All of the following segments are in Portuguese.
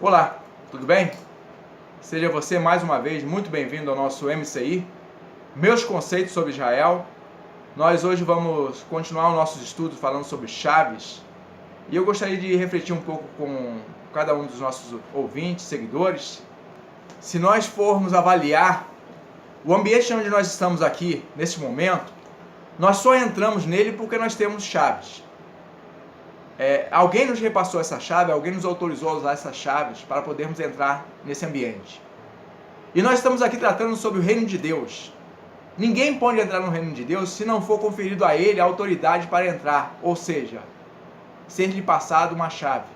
Olá, tudo bem? Seja você mais uma vez muito bem-vindo ao nosso MCI, Meus Conceitos sobre Israel. Nós hoje vamos continuar os nossos estudos falando sobre chaves e eu gostaria de refletir um pouco com cada um dos nossos ouvintes, seguidores. Se nós formos avaliar o ambiente onde nós estamos aqui, nesse momento, nós só entramos nele porque nós temos chaves. Alguém nos repassou essa chave, alguém nos autorizou a usar essas chaves para podermos entrar nesse ambiente. E nós estamos aqui tratando sobre o reino de Deus. Ninguém pode entrar no reino de Deus se não for conferido a ele a autoridade para entrar, ou seja, ser-lhe passado uma chave.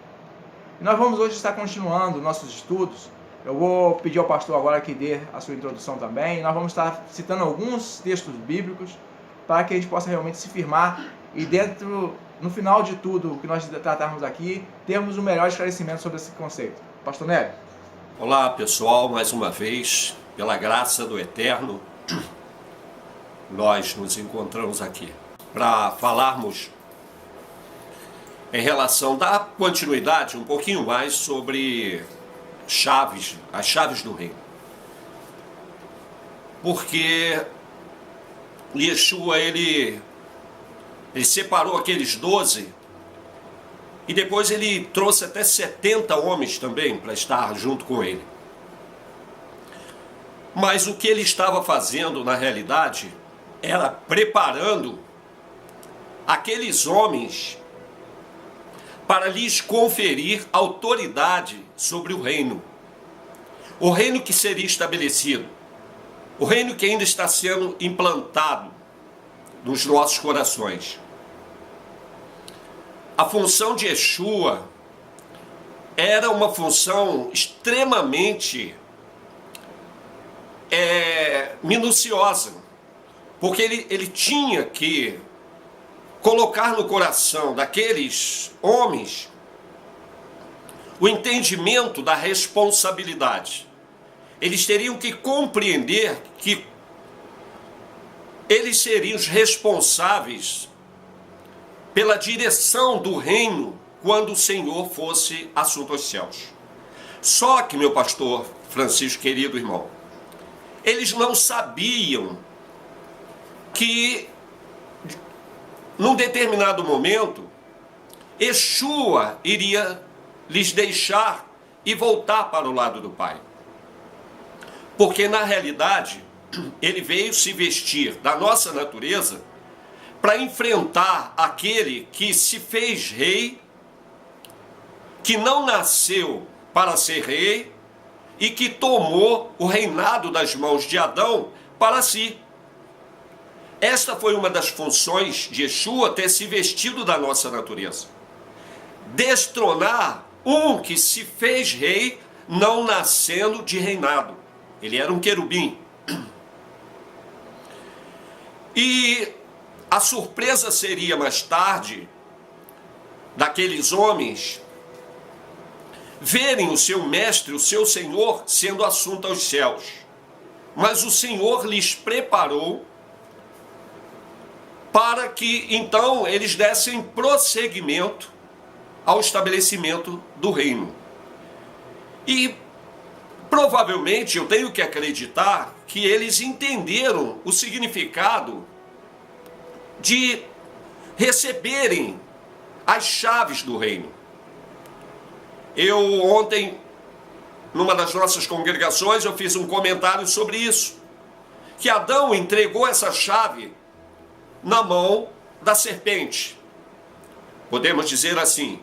E nós vamos hoje estar continuando nossos estudos. Eu vou pedir ao pastor agora que dê a sua introdução também. Nós vamos estar citando alguns textos bíblicos para que a gente possa realmente se firmar e no final de tudo o que nós tratarmos aqui, termos o melhor esclarecimento sobre esse conceito. Pastor Nélio. Olá pessoal, mais uma vez, pela graça do Eterno, nós nos encontramos aqui para falarmos em relação, dar continuidade um pouquinho mais sobre chaves, as chaves do reino. Porque Yeshua, ele separou aqueles 12 e depois ele trouxe até 70 homens também para estar junto com ele. Mas o que ele estava fazendo na realidade era preparando aqueles homens para lhes conferir autoridade sobre o reino que seria estabelecido, o reino que ainda está sendo implantado nos nossos corações. A função de Yeshua era uma função extremamente minuciosa, porque ele tinha que colocar no coração daqueles homens o entendimento da responsabilidade. Eles teriam que compreender que eles seriam os responsáveis pela direção do reino quando o Senhor fosse assunto aos céus. Só que, meu pastor Francisco, querido irmão, eles não sabiam que, num determinado momento, Yeshua iria lhes deixar e voltar para o lado do Pai. Porque, na realidade, ele veio se vestir da nossa natureza para enfrentar aquele que se fez rei, que não nasceu para ser rei e que tomou o reinado das mãos de Adão para si. Esta foi uma das funções de Yeshua, ter se vestido da nossa natureza. Destronar um que se fez rei, não nascendo de reinado. Ele era um querubim. E a surpresa seria mais tarde daqueles homens verem o seu mestre, o seu Senhor, sendo assunto aos céus. Mas o Senhor lhes preparou para que então eles dessem prosseguimento ao estabelecimento do reino. E provavelmente eu tenho que acreditar que eles entenderam o significado de receberem as chaves do reino. Eu ontem, numa das nossas congregações, eu fiz um comentário sobre isso, que Adão entregou essa chave na mão da serpente, podemos dizer assim.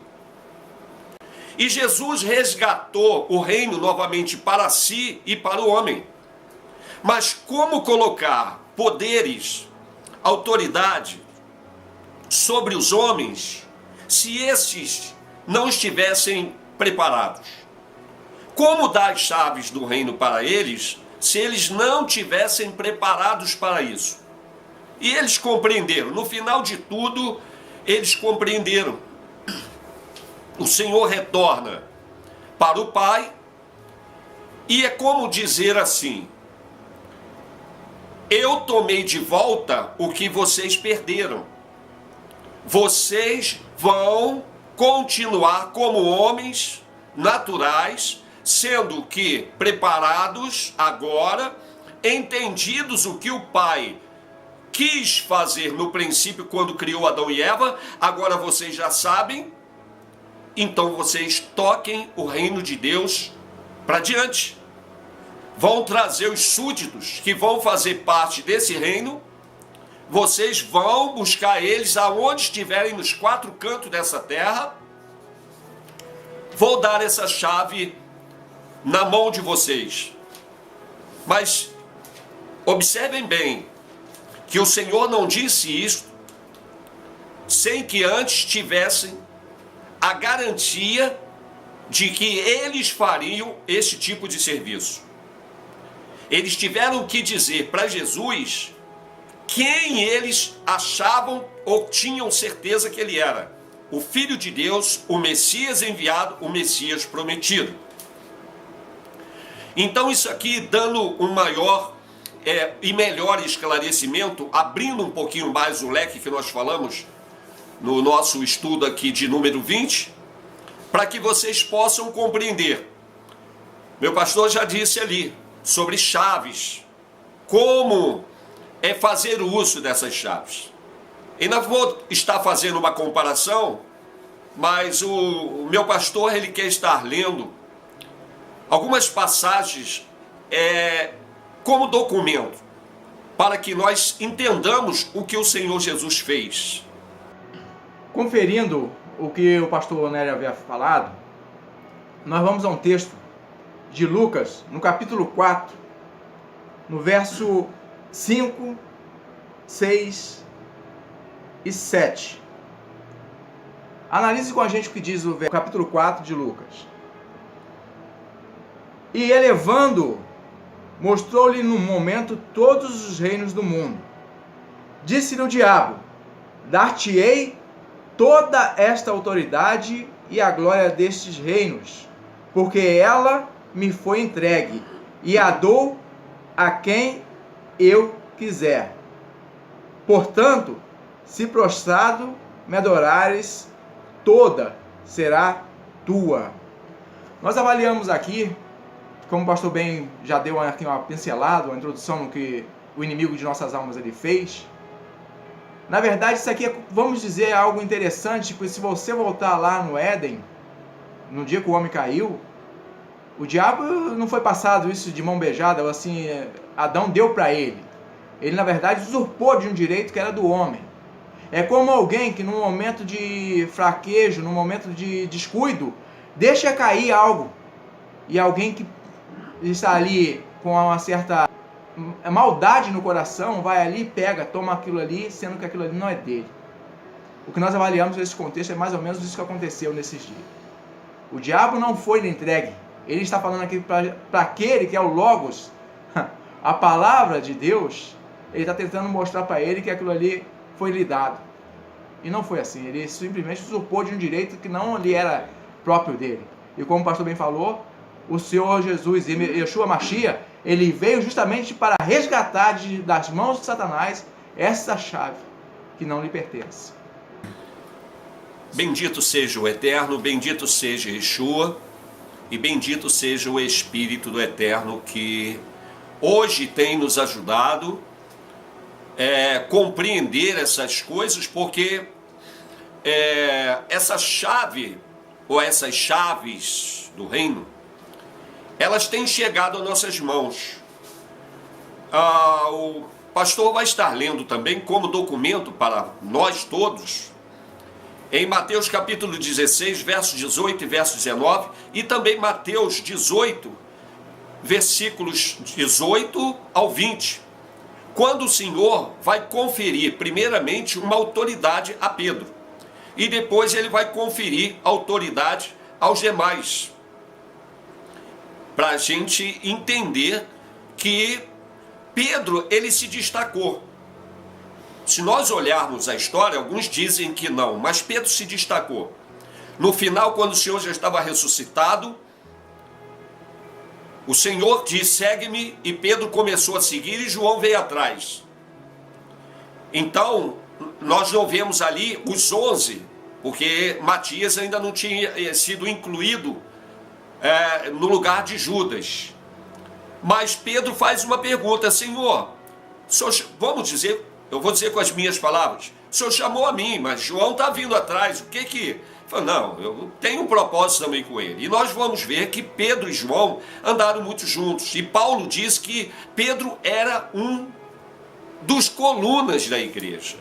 E Jesus resgatou o reino novamente para si e para o homem. Mas como colocar poderes, autoridade sobre os homens se esses não estivessem preparados? Como dar as chaves do reino para eles se eles não tivessem preparados para isso? E eles compreenderam, no final de tudo, eles compreenderam. O Senhor retorna para o Pai e é como dizer assim: eu tomei de volta o que vocês perderam. Vocês vão continuar como homens naturais, sendo que preparados agora, entendidos o que o Pai quis fazer no princípio quando criou Adão e Eva, agora vocês já sabem, então vocês toquem o reino de Deus para diante. Vão trazer os súditos que vão fazer parte desse reino, vocês vão buscar eles aonde estiverem nos 4 cantos dessa terra. Vou dar essa chave na mão de vocês. Mas observem bem que o Senhor não disse isto sem que antes tivessem a garantia de que eles fariam esse tipo de serviço. Eles tiveram que dizer para Jesus quem eles achavam ou tinham certeza que ele era: o Filho de Deus, o Messias enviado, o Messias prometido. Então isso aqui dando um maior e melhor esclarecimento, abrindo um pouquinho mais o leque que nós falamos no nosso estudo aqui de número 20, para que vocês possam compreender. Meu pastor já disse ali sobre chaves, como é fazer o uso dessas chaves. E não vou estar fazendo uma comparação, mas o meu pastor ele quer estar lendo algumas passagens como documento, para que nós entendamos o que o Senhor Jesus fez. Conferindo o que o pastor Nélio havia falado, nós vamos a um texto de Lucas, no capítulo 4, no verso 5, 6 e 7. Analise com a gente o que diz o capítulo 4 de Lucas. E elevando, mostrou-lhe no momento todos os reinos do mundo. Disse-lhe o diabo: dar-te-ei toda esta autoridade e a glória destes reinos, porque ela me foi entregue, e a dou a quem eu quiser. Portanto, se prostrado me adorares, toda será tua. Nós avaliamos aqui, como o pastor bem já deu aqui uma pincelada, uma introdução no que o inimigo de nossas almas ele fez. Na verdade, isso aqui vamos dizer, algo interessante, porque se você voltar lá no Éden, no dia que o homem caiu, o diabo não foi passado isso de mão beijada, assim, Adão deu para ele. Ele, na verdade, usurpou de um direito que era do homem. É como alguém que num momento de fraquejo, num momento de descuido, deixa cair algo. E alguém que está ali com uma certa maldade no coração, vai ali, pega, toma aquilo ali, sendo que aquilo ali não é dele. O que nós avaliamos nesse contexto é mais ou menos isso que aconteceu nesses dias. O diabo não foi entregue. Ele está falando aqui para aquele que é o Logos, a palavra de Deus. Ele está tentando mostrar para ele que aquilo ali foi lhe dado. E não foi assim. Ele simplesmente usurpou de um direito que não lhe era próprio dele. E como o pastor bem falou, o Senhor Jesus, Yeshua Mashiach, ele veio justamente para resgatar das mãos de Satanás essa chave que não lhe pertence. Bendito seja o Eterno, bendito seja Yeshua, e bendito seja o Espírito do Eterno que hoje tem nos ajudado a compreender essas coisas, porque essa chave, ou essas chaves do reino, elas têm chegado às nossas mãos. O pastor vai estar lendo também como documento para nós todos, em Mateus capítulo 16, verso 18 e verso 19, e também Mateus 18, versículos 18 ao 20, quando o Senhor vai conferir primeiramente uma autoridade a Pedro, e depois ele vai conferir autoridade aos demais, para a gente entender que Pedro, ele se destacou. Se nós olharmos a história, alguns dizem que não, mas Pedro se destacou. No final, quando o Senhor já estava ressuscitado, o Senhor disse: segue-me, e Pedro começou a seguir e João veio atrás. Então, nós não vemos ali os 11, porque Matias ainda não tinha sido incluído no lugar de Judas. Mas Pedro faz uma pergunta: Senhor, vamos dizer, eu vou dizer com as minhas palavras, o Senhor chamou a mim, mas João está vindo atrás, o que que... Falei, não, eu tenho um propósito também com ele. E nós vamos ver que Pedro e João andaram muito juntos. E Paulo diz que Pedro era um dos colunas da igreja.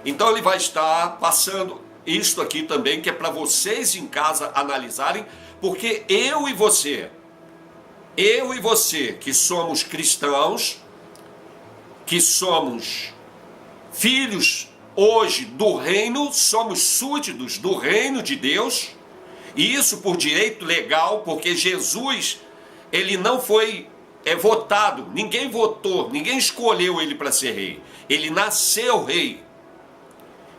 Então ele vai estar passando isto aqui também, que é para vocês em casa analisarem, porque eu e você que somos cristãos, que somos filhos hoje do reino, somos súditos do reino de Deus, e isso por direito legal, porque Jesus, ele não foi votado, ninguém votou, ninguém escolheu ele para ser rei, ele nasceu rei.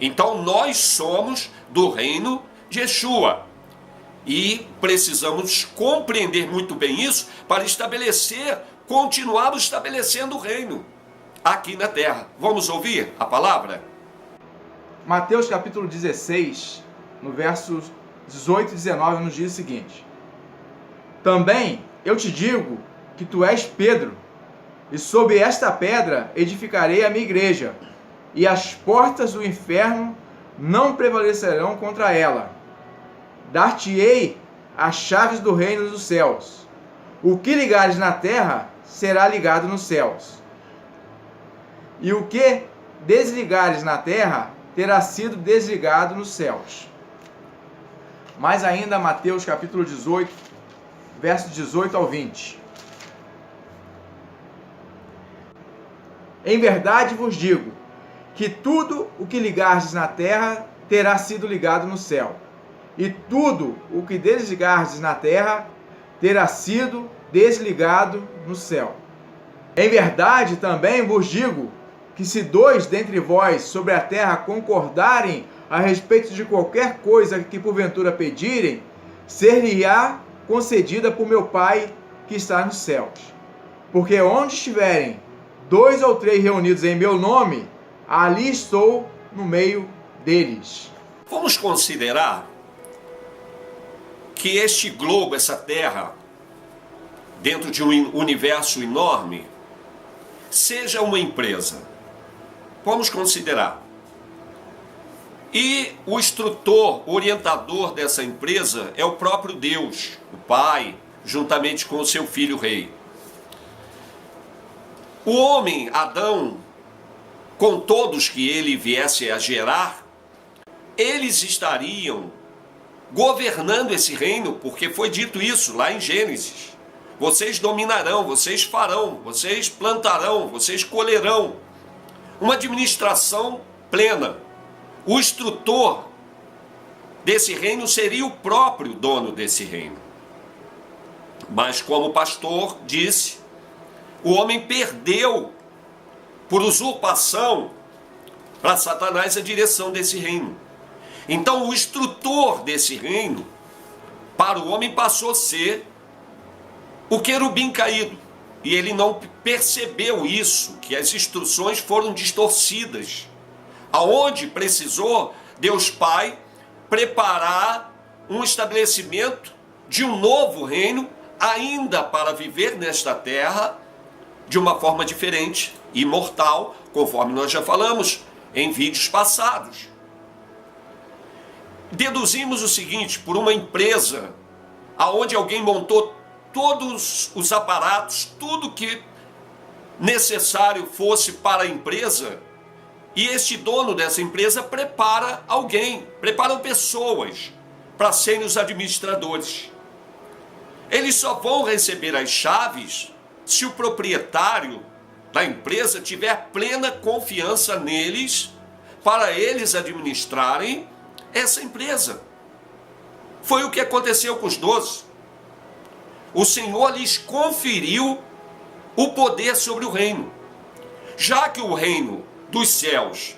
Então nós somos do reino de Yeshua, e precisamos compreender muito bem isso para continuarmos estabelecendo o reino aqui na terra. Vamos ouvir a palavra? Mateus capítulo 16, no versos 18 e 19, nos diz o seguinte: Também eu te digo que tu és Pedro, e sobre esta pedra edificarei a minha igreja, e as portas do inferno não prevalecerão contra ela. Dar-te-ei as chaves do reino dos céus. O que ligares na terra será ligado nos céus, e o que desligares na terra terá sido desligado nos céus. Mais ainda, Mateus capítulo 18, versos 18 ao 20. Em verdade vos digo, que tudo o que ligardes na terra terá sido ligado no céu, e tudo o que desligardes na terra terá sido desligado no céu. Em verdade também vos digo, que se dois dentre vós sobre a terra concordarem a respeito de qualquer coisa que porventura pedirem, ser-lhe-á concedida por meu Pai que está nos céus. Porque onde estiverem 2 ou 3 reunidos em meu nome, ali estou no meio deles. Vamos considerar que este globo, essa terra, dentro de um universo enorme, seja uma empresa. Vamos considerar. E o instrutor, orientador dessa empresa é o próprio Deus, o Pai, juntamente com o seu Filho Rei. O homem, Adão, com todos que ele viesse a gerar, eles estariam governando esse reino, porque foi dito isso lá em Gênesis. Vocês dominarão, vocês farão, vocês plantarão, vocês colherão. Uma administração plena. O instrutor desse reino seria o próprio dono desse reino. Mas como o pastor disse, o homem perdeu por usurpação para Satanás a direção desse reino. Então o instrutor desse reino para o homem passou a ser o querubim caído. E ele não percebeu isso, que as instruções foram distorcidas. Aonde precisou Deus Pai preparar um estabelecimento de um novo reino, ainda para viver nesta terra de uma forma diferente, imortal, conforme nós já falamos em vídeos passados. Deduzimos o seguinte: por uma empresa aonde alguém montou todos os aparatos, tudo que necessário fosse para a empresa, e este dono dessa empresa prepara alguém, preparam pessoas para serem os administradores. Eles só vão receber as chaves se o proprietário da empresa tiver plena confiança neles para eles administrarem essa empresa. Foi o que aconteceu com os 12. O Senhor lhes conferiu o poder sobre o reino. Já que o reino dos céus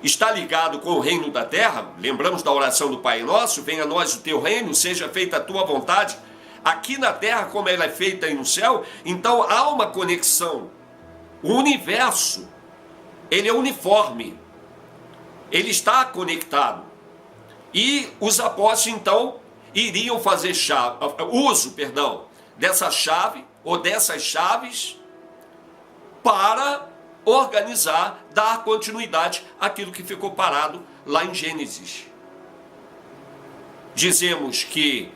está ligado com o reino da terra, lembramos da oração do Pai Nosso: venha a nós o teu reino, seja feita a tua vontade, aqui na terra como ela é feita aí no céu. Então há uma conexão. O universo, ele é uniforme, ele está conectado. E os apóstolos então, iriam fazer uso dessa chave ou dessas chaves para organizar, dar continuidade àquilo que ficou parado lá em Gênesis. Dizemos que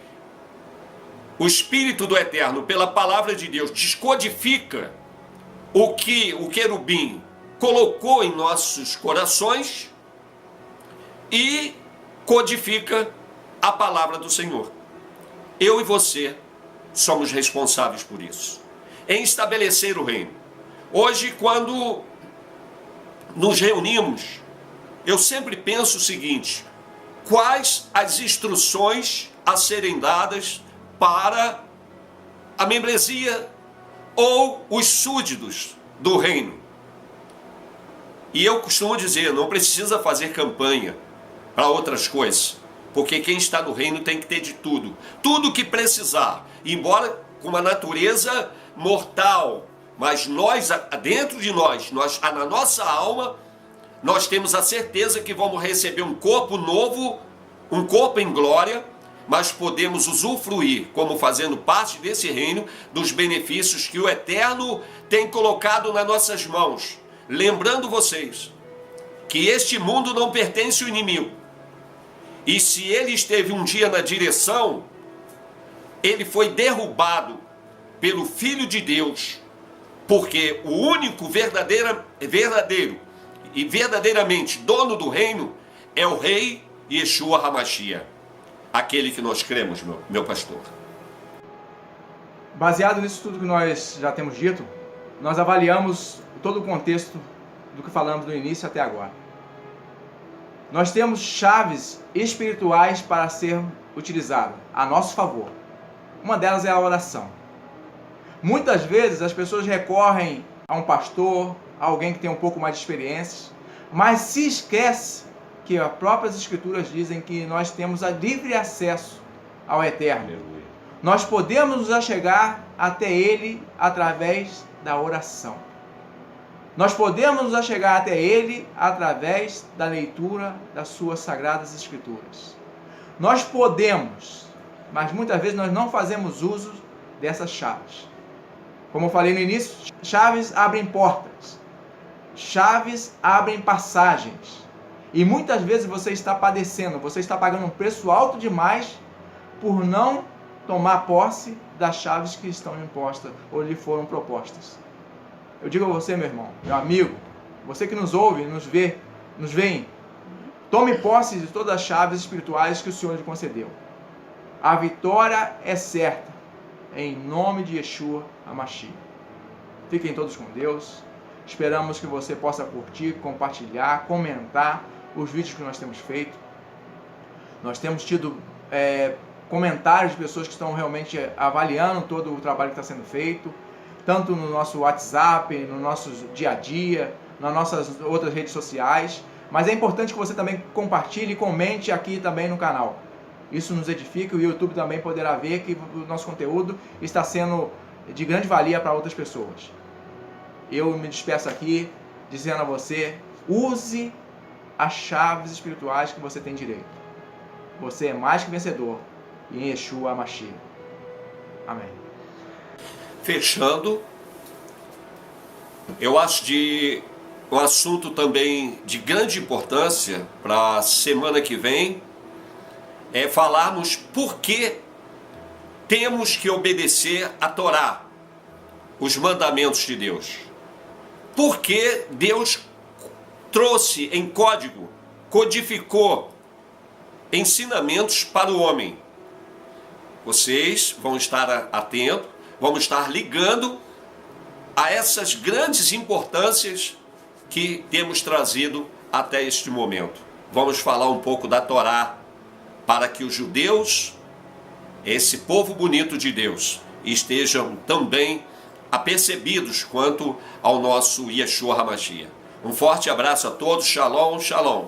o Espírito do Eterno, pela palavra de Deus, descodifica o que o querubim colocou em nossos corações e codifica a palavra do Senhor. Eu e você somos responsáveis por isso, em estabelecer o reino. Hoje, quando nos reunimos, eu sempre penso o seguinte: quais as instruções a serem dadas para a membresia ou os súditos do reino? E eu costumo dizer, não precisa fazer campanha para outras coisas, porque quem está no reino tem que ter de tudo, tudo que precisar, embora com uma natureza mortal, mas nós, dentro de nós, na nossa alma, nós temos a certeza que vamos receber um corpo novo, um corpo em glória, mas podemos usufruir, como fazendo parte desse reino, dos benefícios que o Eterno tem colocado nas nossas mãos. Lembrando vocês que este mundo não pertence ao inimigo. E se ele esteve um dia na direção, ele foi derrubado pelo Filho de Deus, porque o único verdadeiro e verdadeiramente dono do reino é o Rei Yeshua HaMashiach, aquele que nós cremos, meu pastor. Baseado nisso tudo que nós já temos dito, nós avaliamos todo o contexto do que falamos no início até agora. Nós temos chaves espirituais para ser utilizadas a nosso favor. Uma delas é a oração. Muitas vezes as pessoas recorrem a um pastor, a alguém que tem um pouco mais de experiência, mas se esquece que as próprias escrituras dizem que nós temos livre acesso ao Eterno. Aleluia. Nós podemos nos achegar até Ele através da oração. Nós podemos nos achegar até Ele através da leitura das suas sagradas escrituras. Nós podemos, mas muitas vezes nós não fazemos uso dessas chaves. Como eu falei no início, chaves abrem portas, chaves abrem passagens. E muitas vezes você está padecendo, você está pagando um preço alto demais por não tomar posse das chaves que estão impostas ou lhe foram propostas. Eu digo a você, meu irmão, meu amigo, você que nos ouve, nos vê, tome posse de todas as chaves espirituais que o Senhor lhe concedeu. A vitória é certa, em nome de Yeshua HaMashiach. Fiquem todos com Deus. Esperamos que você possa curtir, compartilhar, comentar os vídeos que nós temos feito. Nós temos tido comentários de pessoas que estão realmente avaliando todo o trabalho que está sendo feito, tanto no nosso WhatsApp, no nosso dia a dia, nas nossas outras redes sociais. Mas é importante que você também compartilhe e comente aqui também no canal. Isso nos edifica e o YouTube também poderá ver que o nosso conteúdo está sendo de grande valia para outras pessoas. Eu me despeço aqui dizendo a você, use as chaves espirituais que você tem direito. Você é mais que vencedor em Yeshua HaMashiach. Amém. Fechando, eu acho um assunto também de grande importância para a semana que vem é falarmos por que temos que obedecer a Torá, os mandamentos de Deus. Por que Deus trouxe em código, codificou ensinamentos para o homem. Vocês vão estar atentos, vão estar ligando a essas grandes importâncias que temos trazido até este momento. Vamos falar um pouco da Torá, para que os judeus, esse povo bonito de Deus, estejam também apercebidos quanto ao nosso Yeshua HaMashiach. Um forte abraço a todos, shalom, shalom.